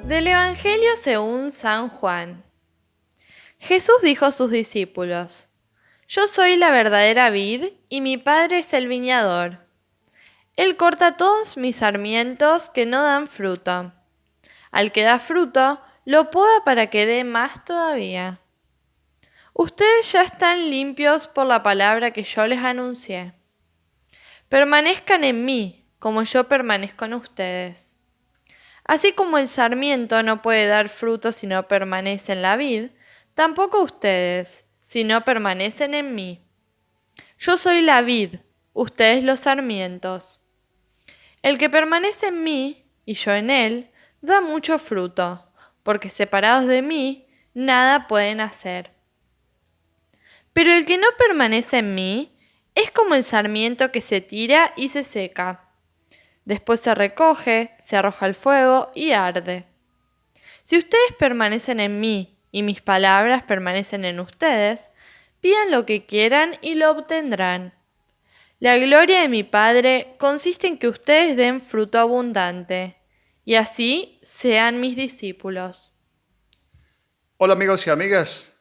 Del Evangelio según San Juan. Jesús dijo a sus discípulos: Yo soy la verdadera vid y mi Padre es el viñador. Él corta todos mis sarmientos que no dan fruto. Al que da fruto, lo poda para que dé más todavía. Ustedes ya están limpios por la palabra que yo les anuncié. Permanezcan en mí, como yo permanezco en ustedes. Así como el sarmiento no puede dar fruto si no permanece en la vid, tampoco ustedes, si no permanecen en mí. Yo soy la vid, ustedes los sarmientos. El que permanece en mí, y yo en él, da mucho fruto, porque separados de mí, nada pueden hacer. Pero el que no permanece en mí, es como el sarmiento que se tira y se seca. Después se recoge, se arroja al fuego y arde. Si ustedes permanecen en mí y mis palabras permanecen en ustedes, pidan lo que quieran y lo obtendrán. La gloria de mi Padre consiste en que ustedes den fruto abundante, y así sean mis discípulos. Hola amigos y amigas,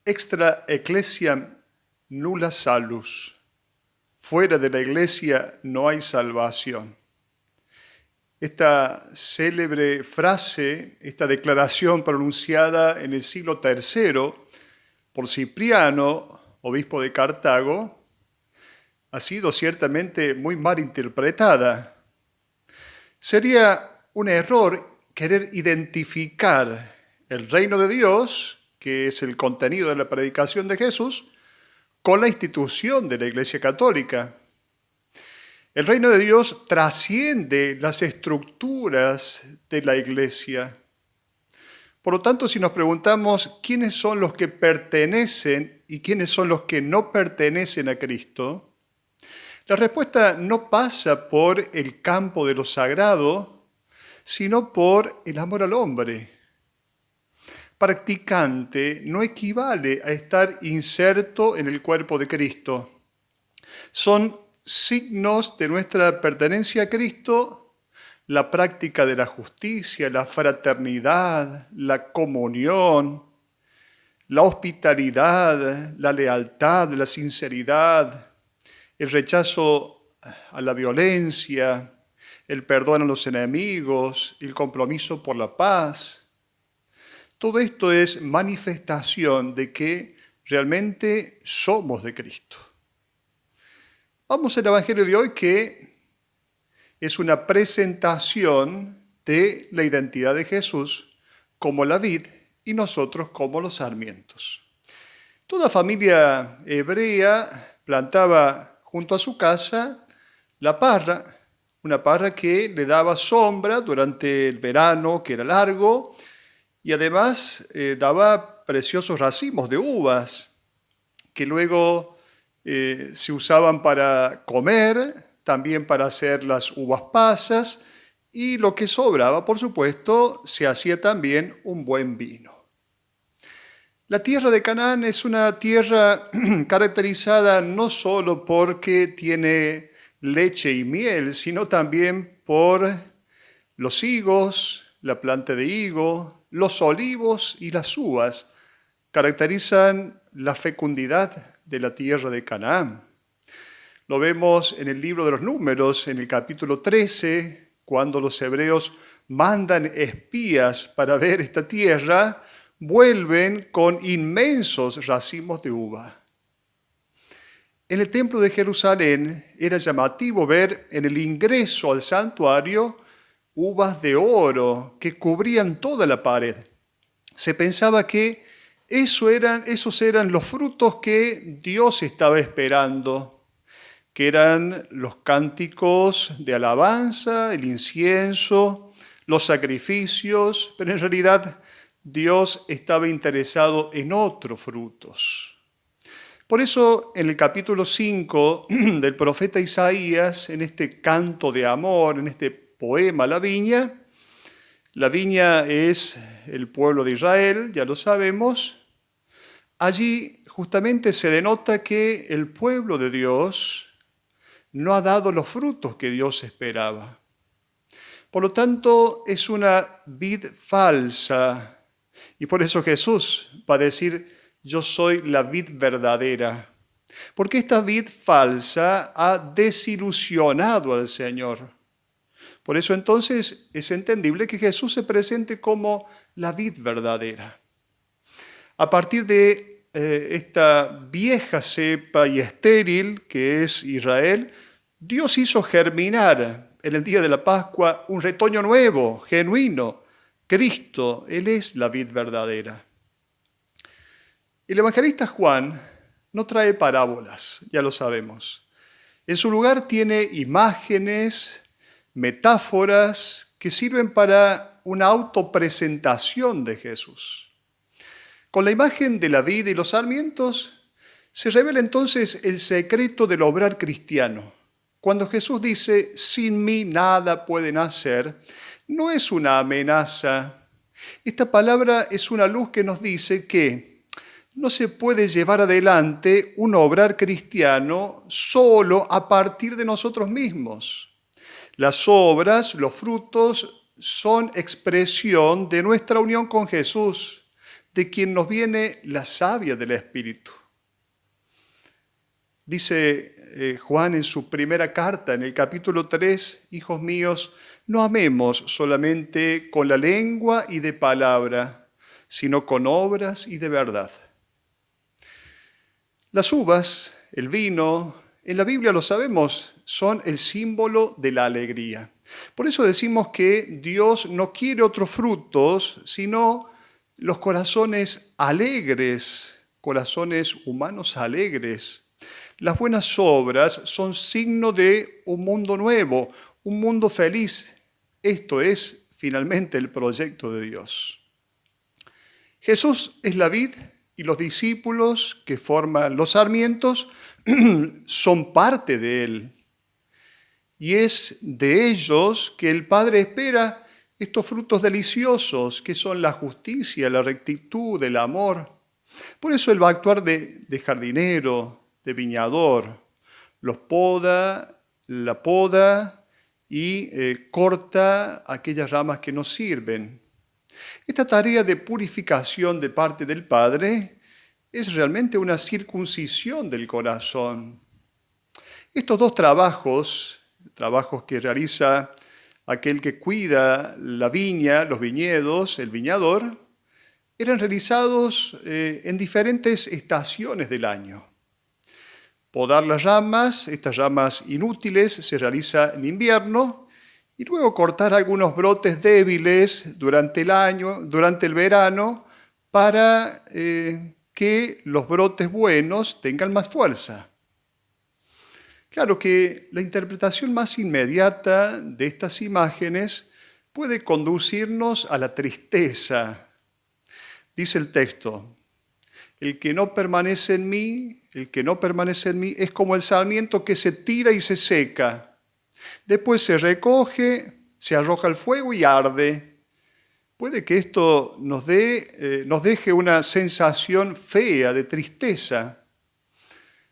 extra ecclesiam nulla salus. Fuera de la iglesia no hay salvación. Esta célebre frase, esta declaración pronunciada en el siglo III por Cipriano, obispo de Cartago, ha sido ciertamente muy mal interpretada. Sería un error querer identificar el reino de Dios, que es el contenido de la predicación de Jesús, con la institución de la Iglesia Católica. El reino de Dios trasciende las estructuras de la Iglesia. Por lo tanto, si nos preguntamos quiénes son los que pertenecen y quiénes son los que no pertenecen a Cristo, la respuesta no pasa por el campo de lo sagrado, sino por el amor al hombre. Practicante no equivale a estar inserto en el cuerpo de Cristo. Son signos de nuestra pertenencia a Cristo la práctica de la justicia, la fraternidad, la comunión, la hospitalidad, la lealtad, la sinceridad, el rechazo a la violencia, el perdón a los enemigos, el compromiso por la paz. Todo esto es manifestación de que realmente somos de Cristo. Vamos al Evangelio de hoy, que es una presentación de la identidad de Jesús como la vid y nosotros como los sarmientos. Toda familia hebrea plantaba junto a su casa la parra, una parra que le daba sombra durante el verano, que era largo, y además daba preciosos racimos de uvas que luego se usaban para comer, también para hacer las uvas pasas, y lo que sobraba, por supuesto, se hacía también un buen vino. La tierra de Canaán es una tierra caracterizada no solo porque tiene leche y miel, sino también por los higos, la planta de higo, los olivos y las uvas. Caracterizan la fecundidad de la tierra de Canaán. Lo vemos en el libro de los Números, en el capítulo 13, cuando los hebreos mandan espías para ver esta tierra, vuelven con inmensos racimos de uva. En el templo de Jerusalén era llamativo ver en el ingreso al santuario uvas de oro que cubrían toda la pared. Se pensaba que esos eran los frutos que Dios estaba esperando, que eran los cánticos de alabanza, el incienso, los sacrificios, pero en realidad Dios estaba interesado en otros frutos. Por eso en el capítulo 5 del profeta Isaías, en este canto de amor, en este poema La viña es el pueblo de Israel, ya lo sabemos. Allí justamente se denota que el pueblo de Dios no ha dado los frutos que Dios esperaba. Por lo tanto, es una vid falsa. Y por eso Jesús va a decir, yo soy la vid verdadera. Porque esta vid falsa ha desilusionado al Señor. Por eso entonces es entendible que Jesús se presente como la vid verdadera. A partir de esta vieja cepa y estéril que es Israel, Dios hizo germinar en el día de la Pascua un retoño nuevo, genuino. Cristo, Él es la vid verdadera. El evangelista Juan no trae parábolas, ya lo sabemos. En su lugar tiene imágenes, metáforas que sirven para una autopresentación de Jesús. Con la imagen de la vid y los sarmientos se revela entonces el secreto del obrar cristiano. Cuando Jesús dice, sin mí nada pueden hacer, no es una amenaza. Esta palabra es una luz que nos dice que no se puede llevar adelante un obrar cristiano solo a partir de nosotros mismos. Las obras, los frutos, son expresión de nuestra unión con Jesús, de quien nos viene la savia del Espíritu. Dice Juan en su primera carta, en el capítulo 3, hijos míos, no amemos solamente con la lengua y de palabra, sino con obras y de verdad. Las uvas, el vino, en la Biblia lo sabemos, son el símbolo de la alegría. Por eso decimos que Dios no quiere otros frutos, sino los corazones alegres, corazones humanos alegres. Las buenas obras son signo de un mundo nuevo, un mundo feliz. Esto es finalmente el proyecto de Dios. Jesús es la vid y los discípulos que forman los sarmientos son parte de Él. Y es de ellos que el Padre espera estos frutos deliciosos que son la justicia, la rectitud, el amor. Por eso Él va a actuar de jardinero, de viñador. Los poda, la poda y corta aquellas ramas que no sirven. Esta tarea de purificación de parte del Padre es realmente una circuncisión del corazón. Estos dos trabajos que realiza aquel que cuida la viña, los viñedos, el viñador, eran realizados en diferentes estaciones del año. Podar las ramas, estas ramas inútiles, se realiza en invierno, y luego cortar algunos brotes débiles durante el año, durante el verano, para que los brotes buenos tengan más fuerza. Claro que la interpretación más inmediata de estas imágenes puede conducirnos a la tristeza. Dice el texto, el que no permanece en mí es como el sarmiento que se tira y se seca. Después se recoge, se arroja al fuego y arde. Puede que esto nos deje una sensación fea de tristeza.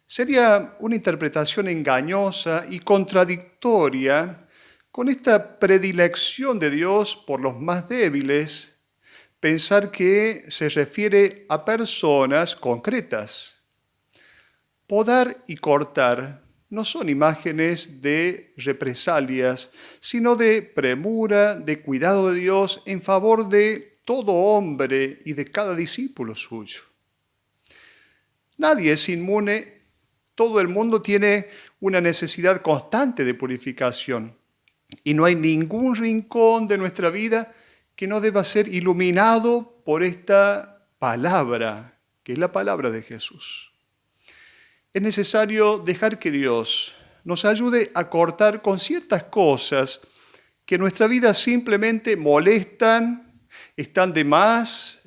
Sería una interpretación engañosa y contradictoria con esta predilección de Dios por los más débiles, pensar que se refiere a personas concretas. Podar y cortar no son imágenes de represalias, sino de premura, de cuidado de Dios en favor de todo hombre y de cada discípulo suyo. Nadie es inmune, todo el mundo tiene una necesidad constante de purificación y no hay ningún rincón de nuestra vida que no deba ser iluminado por esta palabra, que es la palabra de Jesús. Es necesario dejar que Dios nos ayude a cortar con ciertas cosas que en nuestra vida simplemente molestan, están de más,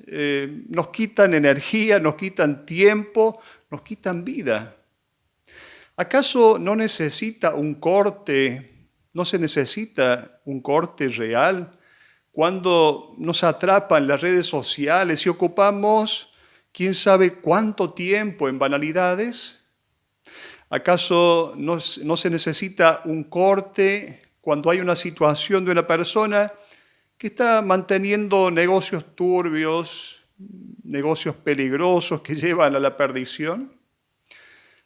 nos quitan energía, nos quitan tiempo, nos quitan vida. ¿Acaso no se necesita un corte real cuando nos atrapan las redes sociales y ocupamos quién sabe cuánto tiempo en banalidades? ¿Acaso no se necesita un corte cuando hay una situación de una persona que está manteniendo negocios turbios, negocios peligrosos que llevan a la perdición?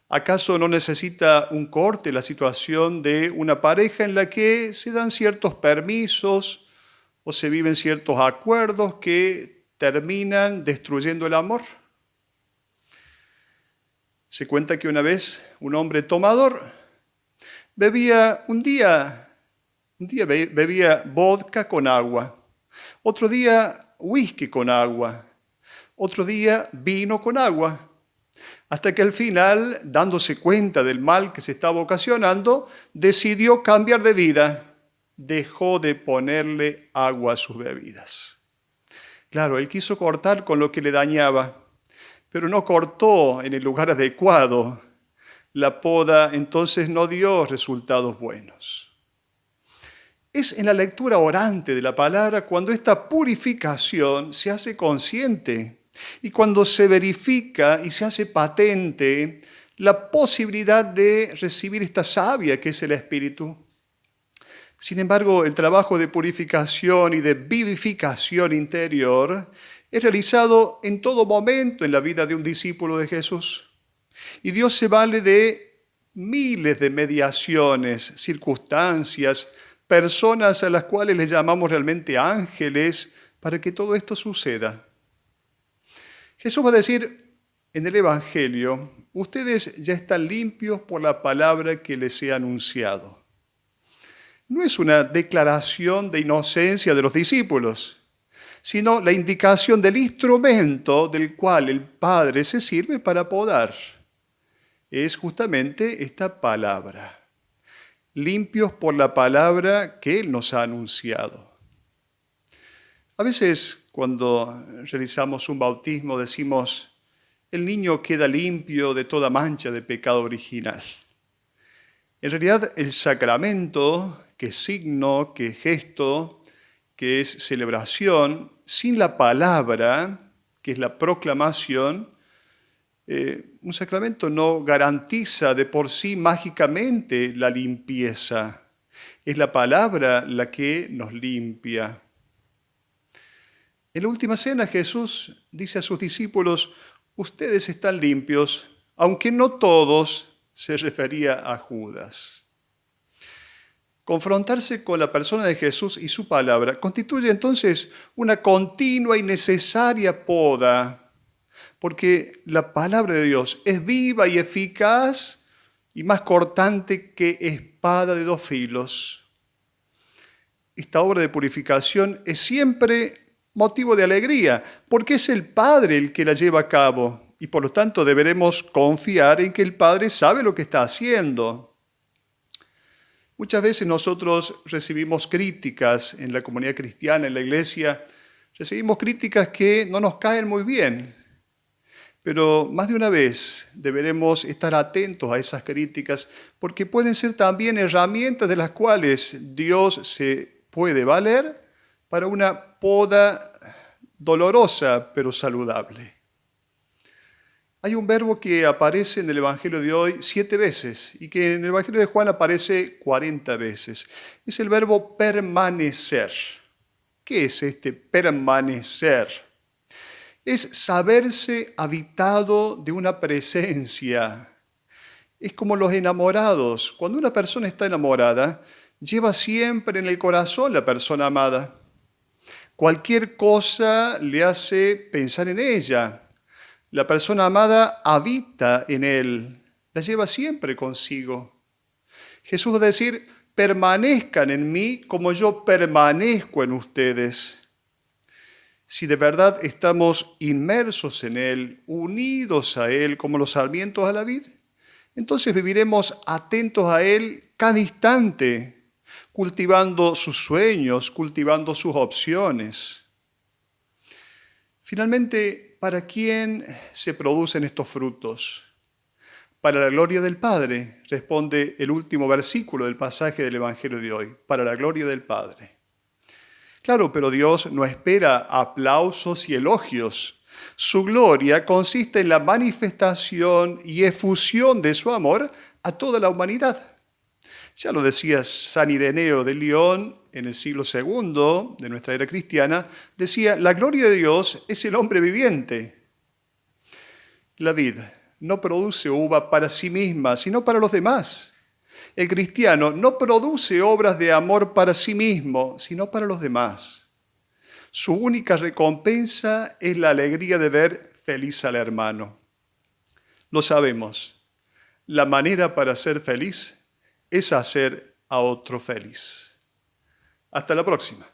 ¿Acaso no necesita un corte la situación de una pareja en la que se dan ciertos permisos o se viven ciertos acuerdos que terminan destruyendo el amor? Se cuenta que una vez un hombre tomador bebía bebía vodka con agua, otro día whisky con agua, otro día vino con agua, hasta que al final, dándose cuenta del mal que se estaba ocasionando, decidió cambiar de vida, dejó de ponerle agua a sus bebidas. Claro, él quiso cortar con lo que le dañaba, pero no cortó en el lugar adecuado. La poda entonces no dio resultados buenos. Es en la lectura orante de la palabra cuando esta purificación se hace consciente y cuando se verifica y se hace patente la posibilidad de recibir esta savia que es el Espíritu. Sin embargo, el trabajo de purificación y de vivificación interior es realizado en todo momento en la vida de un discípulo de Jesús. Y Dios se vale de miles de mediaciones, circunstancias, personas a las cuales le llamamos realmente ángeles para que todo esto suceda. Jesús va a decir en el Evangelio, ustedes ya están limpios por la palabra que les he anunciado. No es una declaración de inocencia de los discípulos, sino la indicación del instrumento del cual el Padre se sirve para podar. Es justamente esta palabra, limpios por la palabra que Él nos ha anunciado. A veces cuando realizamos un bautismo decimos, el niño queda limpio de toda mancha de pecado original. En realidad el sacramento, que es signo, que es gesto, que es celebración, sin la palabra, que es la proclamación, un sacramento no garantiza de por sí mágicamente la limpieza. Es la palabra la que nos limpia. En la última cena Jesús dice a sus discípulos, ustedes están limpios, aunque no todos, se refería a Judas. Confrontarse con la persona de Jesús y su palabra constituye entonces una continua y necesaria poda, porque la palabra de Dios es viva y eficaz y más cortante que espada de dos filos. Esta obra de purificación es siempre motivo de alegría, porque es el Padre el que la lleva a cabo y por lo tanto deberemos confiar en que el Padre sabe lo que está haciendo. Muchas veces nosotros recibimos críticas en la comunidad cristiana, en la iglesia, recibimos críticas que no nos caen muy bien, pero más de una vez deberemos estar atentos a esas críticas porque pueden ser también herramientas de las cuales Dios se puede valer para una poda dolorosa pero saludable. Hay un verbo que aparece en el Evangelio de hoy 7 veces y que en el Evangelio de Juan aparece 40 veces. Es el verbo permanecer. ¿Qué es este permanecer? Es saberse habitado de una presencia. Es como los enamorados. Cuando una persona está enamorada, lleva siempre en el corazón la persona amada. Cualquier cosa le hace pensar en ella. La persona amada habita en él, la lleva siempre consigo. Jesús va a decir, permanezcan en mí como yo permanezco en ustedes. Si de verdad estamos inmersos en Él, unidos a Él como los sarmientos a la vid, entonces viviremos atentos a Él cada instante, cultivando sus sueños, cultivando sus opciones. Finalmente, ¿para quién se producen estos frutos? Para la gloria del Padre, responde el último versículo del pasaje del Evangelio de hoy, para la gloria del Padre. Claro, pero Dios no espera aplausos y elogios. Su gloria consiste en la manifestación y efusión de su amor a toda la humanidad. Ya lo decía San Ireneo de León en el siglo II de nuestra era cristiana, decía, la gloria de Dios es el hombre viviente. La vid no produce uva para sí misma, sino para los demás. El cristiano no produce obras de amor para sí mismo, sino para los demás. Su única recompensa es la alegría de ver feliz al hermano. Lo sabemos, la manera para ser feliz es hacer a otro feliz. Hasta la próxima.